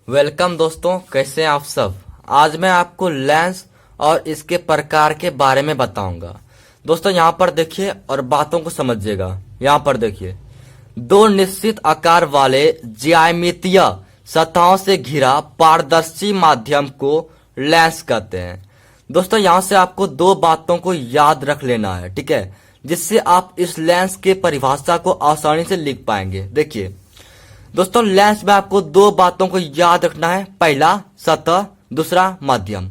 Welcome दोस्तों, कैसे हैं आप सब। आज मैं आपको लेंस और इसके प्रकार के बारे में बताऊंगा। दोस्तों यहाँ पर देखिए और बातों को समझिएगा। यहाँ पर देखिए, दो निश्चित आकार वाले ज्यामितीय सतहों से घिरा पारदर्शी माध्यम को लेंस कहते हैं। दोस्तों यहाँ से आपको दो बातों को याद रख लेना है, ठीक है, जिससे आप इस लेंस के परिभाषा को आसानी से लिख पाएंगे। देखिए दोस्तों, लेंस में आपको दो बातों को याद रखना है, पहला सतह, दूसरा माध्यम।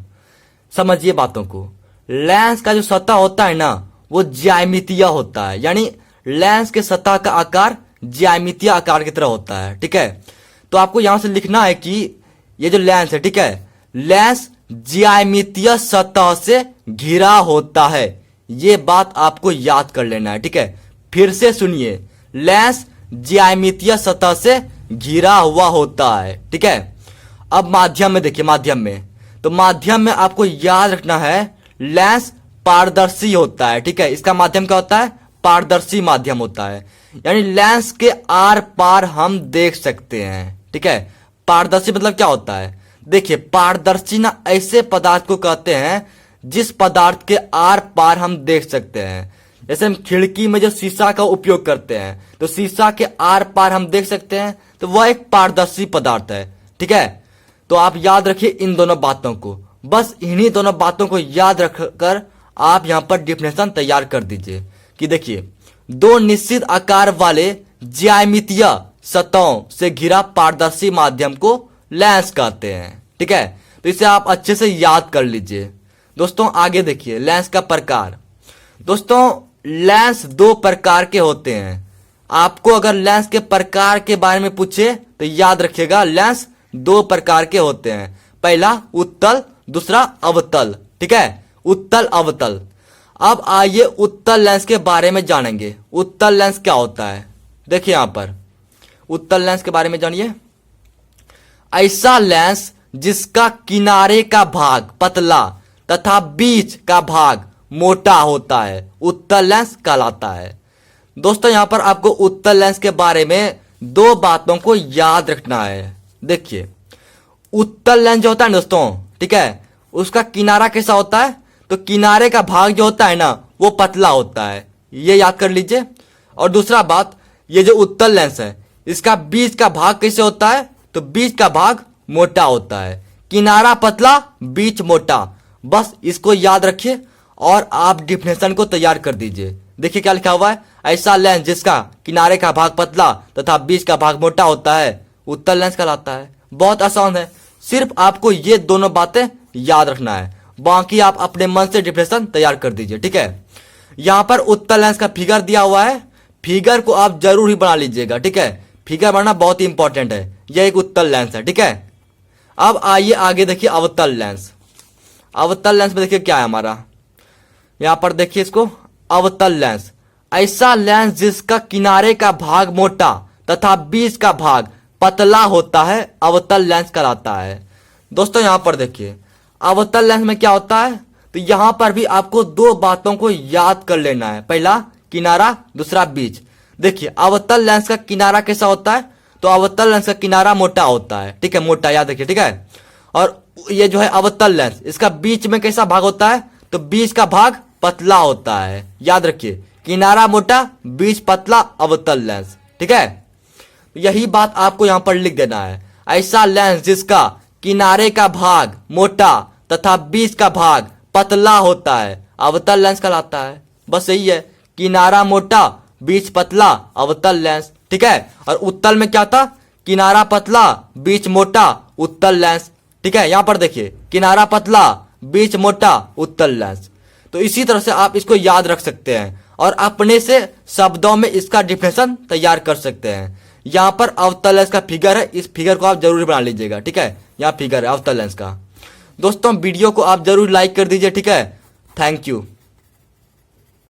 समझिए बातों को। लेंस का जो सतह होता है ना, वो ज्यामितीय होता है, यानी लेंस के सतह का आकार ज्यामितीय आकार की तरह होता है, ठीक है। तो आपको यहां से लिखना है कि ये जो लेंस है, ठीक है, लेंस ज्यामितीय सतह से घिरा होता है। ये बात आपको याद कर लेना है, ठीक है। फिर से सुनिए, लेंस ज्यामितीय सतह से घिरा हुआ होता है, ठीक है। अब माध्यम में देखिए, माध्यम में तो माध्यम में आपको याद रखना है लेंस पारदर्शी होता है, ठीक है। इसका माध्यम क्या होता है? पारदर्शी माध्यम होता है, यानी लेंस के आर पार हम देख सकते हैं, ठीक है। पारदर्शी मतलब क्या होता है? देखिए, पारदर्शी ना ऐसे पदार्थ को कहते हैं जिस पदार्थ के आर पार हम देख सकते हैं। जैसे हम खिड़की में जो शीशा का उपयोग करते हैं, तो शीशा के आर पार हम देख सकते हैं, तो वह एक पारदर्शी पदार्थ है, ठीक है। तो आप याद रखिए इन दोनों बातों को। बस इन्हीं दोनों बातों को याद रखकर आप यहां पर डिफिनेशन तैयार कर दीजिए कि देखिए, दो निश्चित आकार वाले ज्यामितीय सतहों से घिरा पारदर्शी माध्यम को लेंस कहते हैं, ठीक है। तो इसे आप अच्छे से याद कर लीजिए। दोस्तों आगे देखिए, लेंस का प्रकार। दोस्तों लेंस दो प्रकार के होते हैं। आपको अगर लेंस के प्रकार के बारे में पूछे तो याद रखिएगा, लेंस दो प्रकार के होते हैं। पहला उत्तल, दूसरा अवतल, ठीक है। उत्तल अवतल। अब आइए उत्तल लेंस के बारे में जानेंगे। उत्तल लेंस क्या होता है? देखिए यहां पर उत्तल लेंस के बारे में जानिए। ऐसा लेंस जिसका किनारे का भाग पतला तथा बीच का भाग मोटा होता है, उत्तल लेंस कहलाता है। दोस्तों यहां पर आपको उत्तल लेंस के बारे में दो बातों को याद रखना है। देखिए, उत्तल लेंस जो होता है दोस्तों, ठीक है, उसका किनारा कैसा होता है? तो किनारे का भाग जो होता है ना, वो पतला होता है, ये याद कर लीजिए। और दूसरा बात, ये जो उत्तल लेंस है, इसका बीच का भाग कैसे होता है? तो बीच का भाग मोटा होता है। किनारा पतला, बीच मोटा। बस इसको याद रखिए और आप डिफिनेशन को तैयार कर दीजिए। देखिए क्या लिखा हुआ है, ऐसा लेंस जिसका किनारे का भाग पतला तथा बीच का भाग मोटा होता है, उत्तल लेंस कहलाता है। बहुत आसान है, सिर्फ आपको ये दोनों बातें याद रखना है, बाकी आप अपने मन से डिफिनेशन तैयार कर दीजिए, ठीक है। यहां पर उत्तल लेंस का फिगर दिया हुआ है, फिगर को आप जरूर ही बना लीजिएगा, ठीक है। फिगर बनाना बहुत ही इंपॉर्टेंट है। यह एक उत्तल लेंस है, ठीक है। अब आइए आगे देखिए अवतल लेंस। अवतल लेंस में देखिए क्या है हमारा, यहां पर देखिए इसको, अवतल लेंस ऐसा लेंस जिसका किनारे का भाग मोटा तथा बीच का भाग पतला होता है, अवतल लेंस कहलाता है। दोस्तों यहां पर देखिए, अवतल लेंस में क्या होता है? तो यहां पर भी आपको दो बातों को याद कर लेना है, पहला किनारा, दूसरा बीच। देखिए अवतल लेंस का किनारा कैसा होता है? तो अवतल लेंस का किनारा मोटा होता है, ठीक है, मोटा, याद रखिए, ठीक है। और ये जो है अवतल लेंस, इसका बीच में कैसा भाग होता है? तो बीच का भाग पतला होता है, याद रखिए, किनारा मोटा, बीच पतला, अवतल लेंस, ठीक है। यही बात आपको यहां पर लिख देना है। ऐसा लेंस जिसका किनारे का भाग मोटा तथा बीच का भाग पतला होता है, अवतल लेंस कहलाता है। बस यही है, किनारा मोटा, बीच पतला, अवतल लेंस, ठीक है। और उत्तल में क्या था? किनारा पतला, बीच मोटा, उत्तल लेंस, ठीक है। यहां पर देखिए, किनारा पतला, बीच मोटा, उत्तल लेंस। तो इसी तरह से आप इसको याद रख सकते हैं और अपने से शब्दों में इसका डिफिनेशन तैयार कर सकते हैं। यहां पर अवतल लेंस का फिगर है, इस फिगर को आप जरूर बना लीजिएगा, ठीक है। यहां फिगर है अवतल लेंस का। दोस्तों वीडियो को आप जरूर लाइक कर दीजिए, ठीक है। Thank you.